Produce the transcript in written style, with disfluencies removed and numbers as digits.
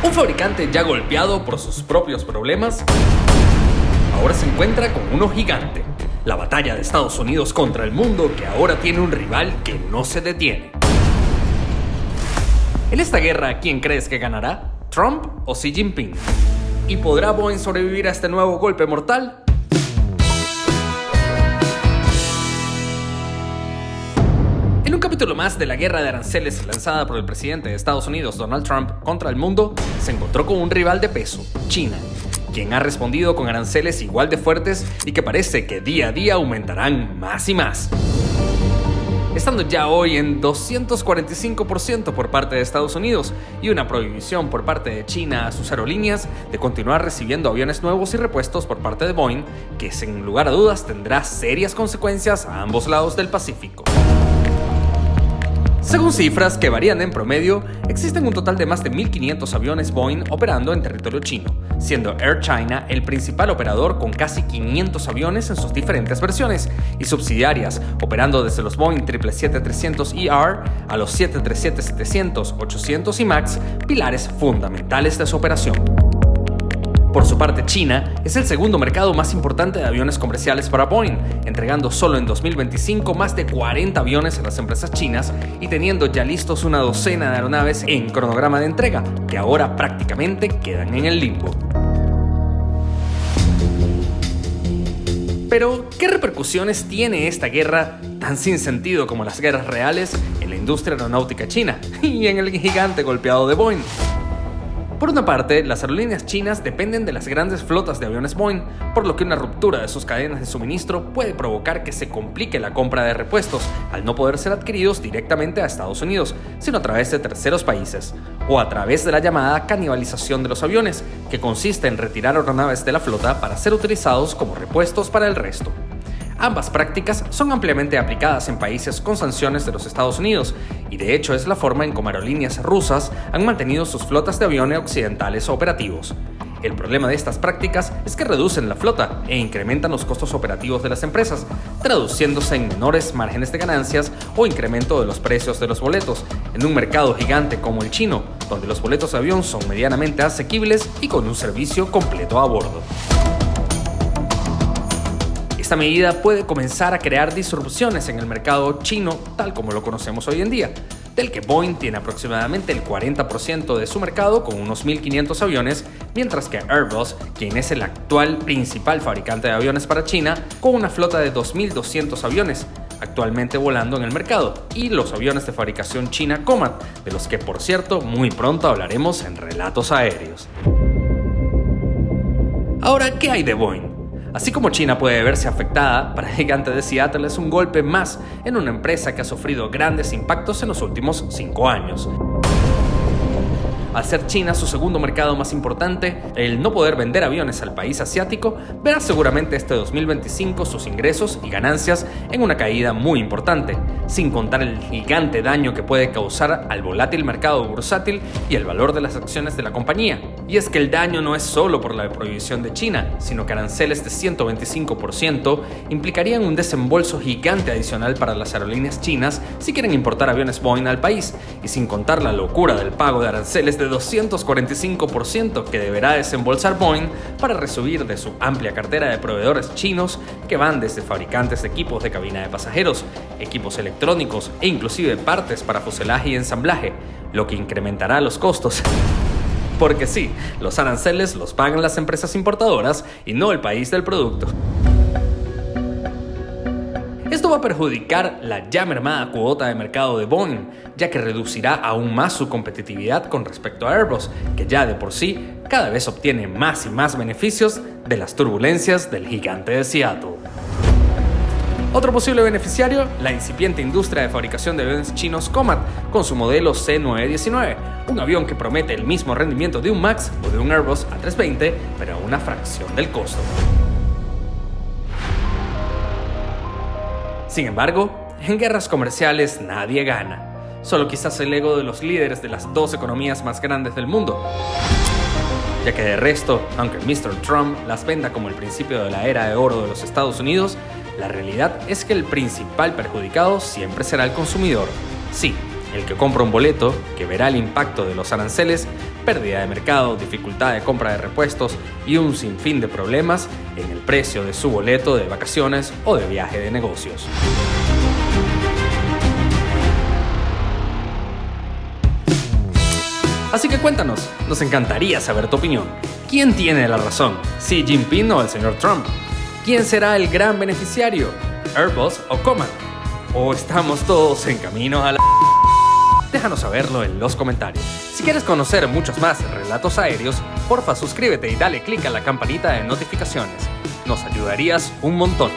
Un fabricante ya golpeado por sus propios problemas, ahora se encuentra con uno gigante. La batalla de Estados Unidos contra el mundo, que ahora tiene un rival que no se detiene. En esta guerra, ¿quién crees que ganará? ¿Trump o Xi Jinping? ¿Y podrá Boeing sobrevivir a este nuevo golpe mortal? En un capítulo más de la guerra de aranceles lanzada por el presidente de Estados Unidos, Donald Trump, contra el mundo, se encontró con un rival de peso, China, quien ha respondido con aranceles igual de fuertes y que parece que día a día aumentarán más y más. Estando ya hoy en 245% por parte de Estados Unidos y una prohibición por parte de China a sus aerolíneas de continuar recibiendo aviones nuevos y repuestos por parte de Boeing, que sin lugar a dudas tendrá serias consecuencias a ambos lados del Pacífico. Según cifras que varían en promedio, existen un total de más de 1.500 aviones Boeing operando en territorio chino, siendo Air China el principal operador con casi 500 aviones en sus diferentes versiones y subsidiarias, operando desde los Boeing 777-300ER a los 737-700, 800 y MAX, pilares fundamentales de su operación. Por su parte, China es el segundo mercado más importante de aviones comerciales para Boeing, entregando solo en 2025 más de 40 aviones a las empresas chinas y teniendo ya listos una docena de aeronaves en cronograma de entrega, que ahora prácticamente quedan en el limbo. Pero, ¿qué repercusiones tiene esta guerra tan sin sentido como las guerras reales en la industria aeronáutica china y en el gigante golpeado de Boeing? Por una parte, las aerolíneas chinas dependen de las grandes flotas de aviones Boeing, por lo que una ruptura de sus cadenas de suministro puede provocar que se complique la compra de repuestos, al no poder ser adquiridos directamente a Estados Unidos, sino a través de terceros países, o a través de la llamada canibalización de los aviones, que consiste en retirar aeronaves de la flota para ser utilizados como repuestos para el resto. Ambas prácticas son ampliamente aplicadas en países con sanciones de los Estados Unidos, y de hecho es la forma en cómo aerolíneas rusas han mantenido sus flotas de aviones occidentales operativos. El problema de estas prácticas es que reducen la flota e incrementan los costos operativos de las empresas, traduciéndose en menores márgenes de ganancias o incremento de los precios de los boletos, en un mercado gigante como el chino, donde los boletos de avión son medianamente asequibles y con un servicio completo a bordo. Esta medida puede comenzar a crear disrupciones en el mercado chino tal como lo conocemos hoy en día, del que Boeing tiene aproximadamente el 40% de su mercado con unos 1.500 aviones, mientras que Airbus, quien es el actual principal fabricante de aviones para China, con una flota de 2.200 aviones, actualmente volando en el mercado, y los aviones de fabricación china Comat, de los que por cierto muy pronto hablaremos en Relatos Aéreos. Ahora, ¿qué hay de Boeing? Así como China puede verse afectada, para el gigante de Seattle es un golpe más en una empresa que ha sufrido grandes impactos en los últimos 5 años. Al ser China su segundo mercado más importante, el no poder vender aviones al país asiático verá seguramente este 2025 sus ingresos y ganancias en una caída muy importante, sin contar el gigante daño que puede causar al volátil mercado bursátil y el valor de las acciones de la compañía. Y es que el daño no es solo por la prohibición de China, sino que aranceles de 125% implicarían un desembolso gigante adicional para las aerolíneas chinas si quieren importar aviones Boeing al país, y sin contar la locura del pago de aranceles de 245% que deberá desembolsar Boeing para resubir de su amplia cartera de proveedores chinos que van desde fabricantes de equipos de cabina de pasajeros, equipos electrónicos e inclusive partes para fuselaje y ensamblaje, lo que incrementará los costos. Porque sí, los aranceles los pagan las empresas importadoras y no el país del producto. Esto va a perjudicar la ya mermada cuota de mercado de Boeing, ya que reducirá aún más su competitividad con respecto a Airbus, que ya de por sí cada vez obtiene más y más beneficios de las turbulencias del gigante de Seattle. Otro posible beneficiario, la incipiente industria de fabricación de aviones chinos Comat, con su modelo C919, un avión que promete el mismo rendimiento de un MAX o de un Airbus A320, pero a una fracción del costo. Sin embargo, en guerras comerciales nadie gana, solo quizás el ego de los líderes de las dos economías más grandes del mundo. Ya que de resto, aunque Mr. Trump las venda como el principio de la era de oro de los Estados Unidos, la realidad es que el principal perjudicado siempre será el consumidor. Sí, el que compra un boleto, que verá el impacto de los aranceles, pérdida de mercado, dificultad de compra de repuestos y un sinfín de problemas en el precio de su boleto de vacaciones o de viaje de negocios. Así que cuéntanos, nos encantaría saber tu opinión. ¿Quién tiene la razón? ¿Xi Jinping o el señor Trump? ¿Quién será el gran beneficiario? ¿Airbus o Coman? ¿O estamos todos en camino a la...? Déjanos saberlo en los comentarios. Si quieres conocer muchos más relatos aéreos, porfa suscríbete y dale click a la campanita de notificaciones. Nos ayudarías un montón.